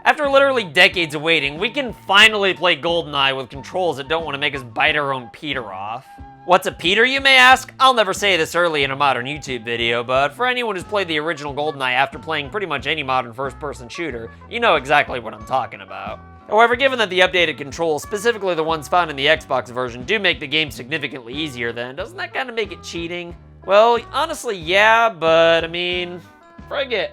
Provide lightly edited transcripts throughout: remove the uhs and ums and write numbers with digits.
After literally decades of waiting, we can finally play Goldeneye with controls that don't want to make us bite our own Peter off. What's a Peter, you may ask? I'll never say this early in a modern YouTube video, but for anyone who's played the original Goldeneye after playing pretty much any modern first-person shooter, you know exactly what I'm talking about. However, given that the updated controls, specifically the ones found in the Xbox version, do make the game significantly easier, then doesn't that kind of make it cheating? Well, honestly, yeah, but I mean, frig it.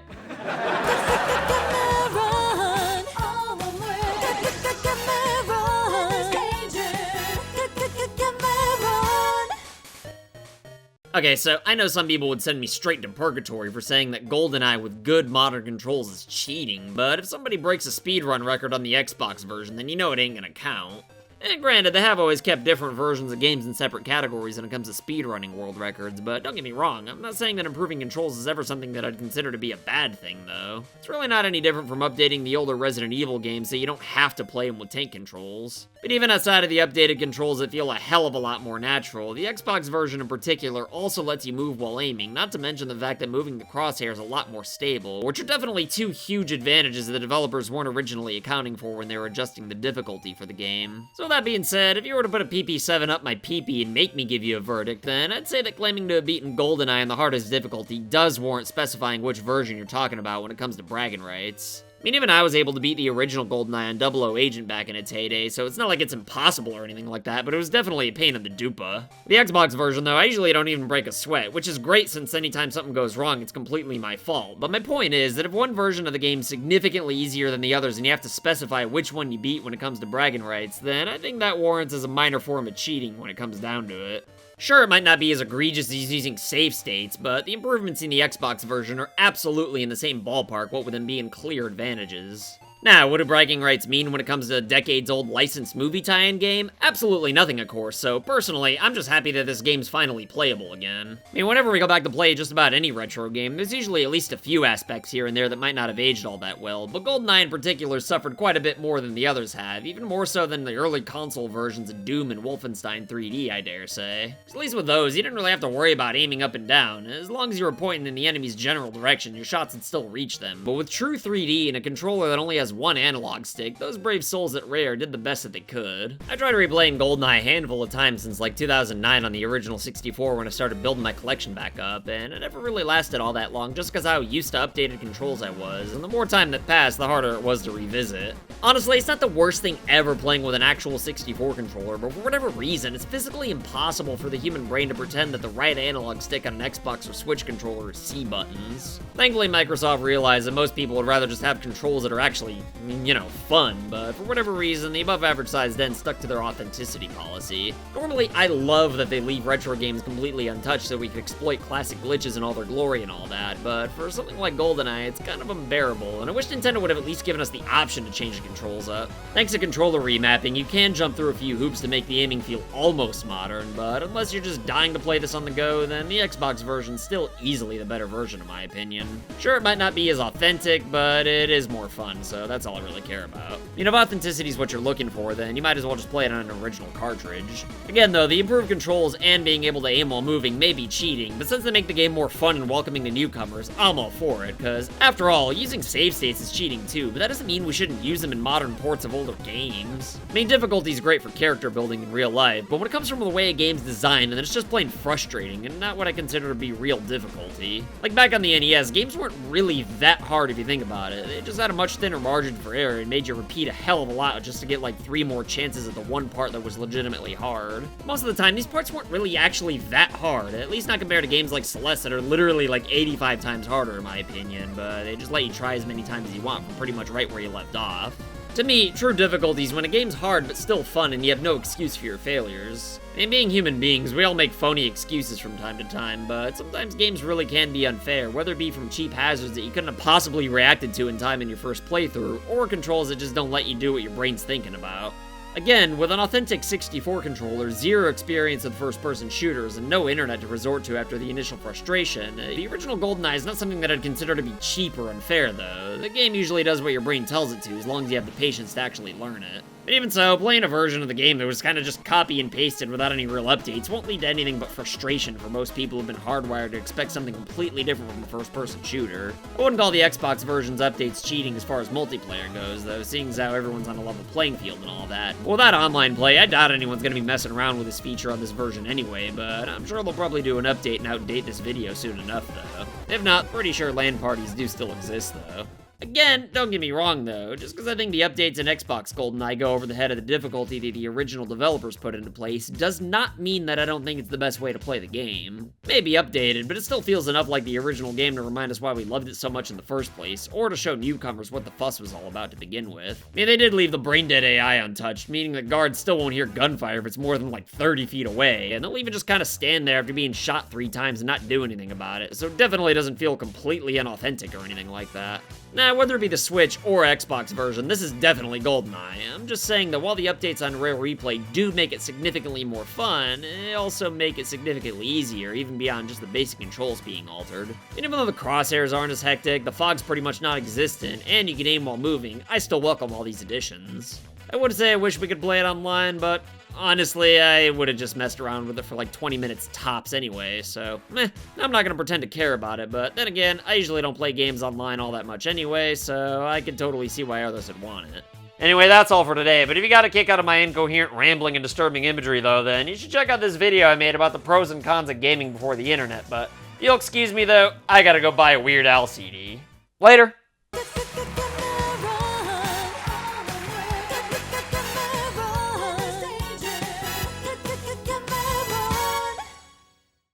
Okay, so I know some people would send me straight to purgatory for saying that Goldeneye with good modern controls is cheating, but if somebody breaks a speedrun record on the Xbox version, then you know it ain't gonna count. And granted, they have always kept different versions of games in separate categories when it comes to speedrunning world records, but don't get me wrong, I'm not saying that improving controls is ever something that I'd consider to be a bad thing, though. It's really not any different from updating the older Resident Evil games so you don't have to play them with tank controls. But even outside of the updated controls that feel a hell of a lot more natural, the Xbox version in particular also lets you move while aiming, not to mention the fact that moving the crosshair is a lot more stable, which are definitely two huge advantages the developers weren't originally accounting for when they were adjusting the difficulty for the game. So that being said, if you were to put a PP7 up my PP and make me give you a verdict, then I'd say that claiming to have beaten Goldeneye on the hardest difficulty does warrant specifying which version you're talking about when it comes to bragging rights. I mean, even I was able to beat the original Goldeneye on 00 Agent back in its heyday, so it's not like it's impossible or anything like that, but it was definitely a pain in the dupa. The Xbox version, though, I usually don't even break a sweat, which is great since anytime something goes wrong, it's completely my fault. But my point is that if one version of the game is significantly easier than the others and you have to specify which one you beat when it comes to bragging rights, then I think that warrants as a minor form of cheating when it comes down to it. Sure, it might not be as egregious as using save states, but the improvements in the Xbox version are absolutely in the same ballpark, what with them being clear advantages. Now, what do bragging rights mean when it comes to a decades-old licensed movie tie-in game? Absolutely nothing, of course, so personally, I'm just happy that this game's finally playable again. I mean, whenever we go back to play just about any retro game, there's usually at least a few aspects here and there that might not have aged all that well, but GoldenEye in particular suffered quite a bit more than the others have, even more so than the early console versions of Doom and Wolfenstein 3D, I dare say. At least with those, you didn't really have to worry about aiming up and down. As long as you were pointing in the enemy's general direction, your shots would still reach them. But with true 3D and a controller that only has one analog stick, those brave souls at Rare did the best that they could. I tried replaying GoldenEye a handful of times since like 2009 on the original 64 when I started building my collection back up, and it never really lasted all that long just because how used to updated controls I was, and the more time that passed, the harder it was to revisit. Honestly, it's not the worst thing ever playing with an actual 64 controller, but for whatever reason, it's physically impossible for the human brain to pretend that the right analog stick on an Xbox or Switch controller is C buttons. Thankfully, Microsoft realized that most people would rather just have controls that are actually, you know, fun, but for whatever reason, the above average size den stuck to their authenticity policy. Normally, I love that they leave retro games completely untouched so we can exploit classic glitches in all their glory and all that, but for something like GoldenEye, it's kind of unbearable, and I wish Nintendo would have at least given us the option to change the controls up. Thanks to controller remapping, you can jump through a few hoops to make the aiming feel almost modern, but unless you're just dying to play this on the go, then the Xbox version's still easily the better version in my opinion. Sure, it might not be as authentic, but it is more fun, so that's all I really care about. You know, if authenticity is what you're looking for, then you might as well just play it on an original cartridge. Again though, the improved controls and being able to aim while moving may be cheating, but since they make the game more fun and welcoming to newcomers, I'm all for it, cause after all, using save states is cheating too, but that doesn't mean we shouldn't use them in modern ports of older games. I mean, difficulty is great for character building in real life, but when it comes from the way a game's designed, then it's just plain frustrating, and not what I consider to be real difficulty. Like back on the NES, games weren't really that hard if you think about it. They just had a much thinner margin for error and made you repeat a hell of a lot just to get like 3 more chances at the one part that was legitimately hard. Most of the time, these parts weren't really actually that hard, at least not compared to games like Celeste that are literally like 85 times harder in my opinion, but they just let you try as many times as you want from pretty much right where you left off. To me, true difficulty is when a game's hard but still fun and you have no excuse for your failures. And being human beings, we all make phony excuses from time to time, but sometimes games really can be unfair, whether it be from cheap hazards that you couldn't have possibly reacted to in time in your first playthrough, or controls that just don't let you do what your brain's thinking about. Again, with an authentic 64 controller, zero experience with first-person shooters, and no internet to resort to after the initial frustration, the original GoldenEye is not something that I'd consider to be cheap or unfair, though. The game usually does what your brain tells it to, as long as you have the patience to actually learn it. But even so, playing a version of the game that was kind of just copy and pasted without any real updates won't lead to anything but frustration for most people who've been hardwired to expect something completely different from a first-person shooter. I wouldn't call the Xbox version's updates cheating as far as multiplayer goes, though, seeing as how everyone's on a level playing field and all that. But without online play, I doubt anyone's gonna be messing around with this feature on this version anyway, but I'm sure they'll probably do an update and outdate this video soon enough, though. If not, pretty sure LAN parties do still exist, though. Again, don't get me wrong though, just because I think the updates in Xbox Goldeneye go over the head of the difficulty that the original developers put into place does not mean that I don't think it's the best way to play the game. Maybe updated, but it still feels enough like the original game to remind us why we loved it so much in the first place, or to show newcomers what the fuss was all about to begin with. I mean, they did leave the brain-dead AI untouched, meaning that guards still won't hear gunfire if it's more than like 30 feet away, and they'll even just kind of stand there after being shot 3 times and not do anything about it, so it definitely doesn't feel completely unauthentic or anything like that. Now, whether it be the Switch or Xbox version, this is definitely GoldenEye. I'm just saying that while the updates on Rare Replay do make it significantly more fun, they also make it significantly easier, even beyond just the basic controls being altered. And even though the crosshairs aren't as hectic, the fog's pretty much non-existent, and you can aim while moving, I still welcome all these additions. I would say I wish we could play it online, but honestly, I would have just messed around with it for like 20 minutes tops anyway, so I'm not gonna pretend to care about it, but then again, I usually don't play games online all that much anyway, so I can totally see why others would want it. Anyway, that's all for today, but if you got a kick out of my incoherent rambling and disturbing imagery though, then you should check out this video I made about the pros and cons of gaming before the internet, but you'll excuse me though, I gotta go buy a Weird Al CD. Later!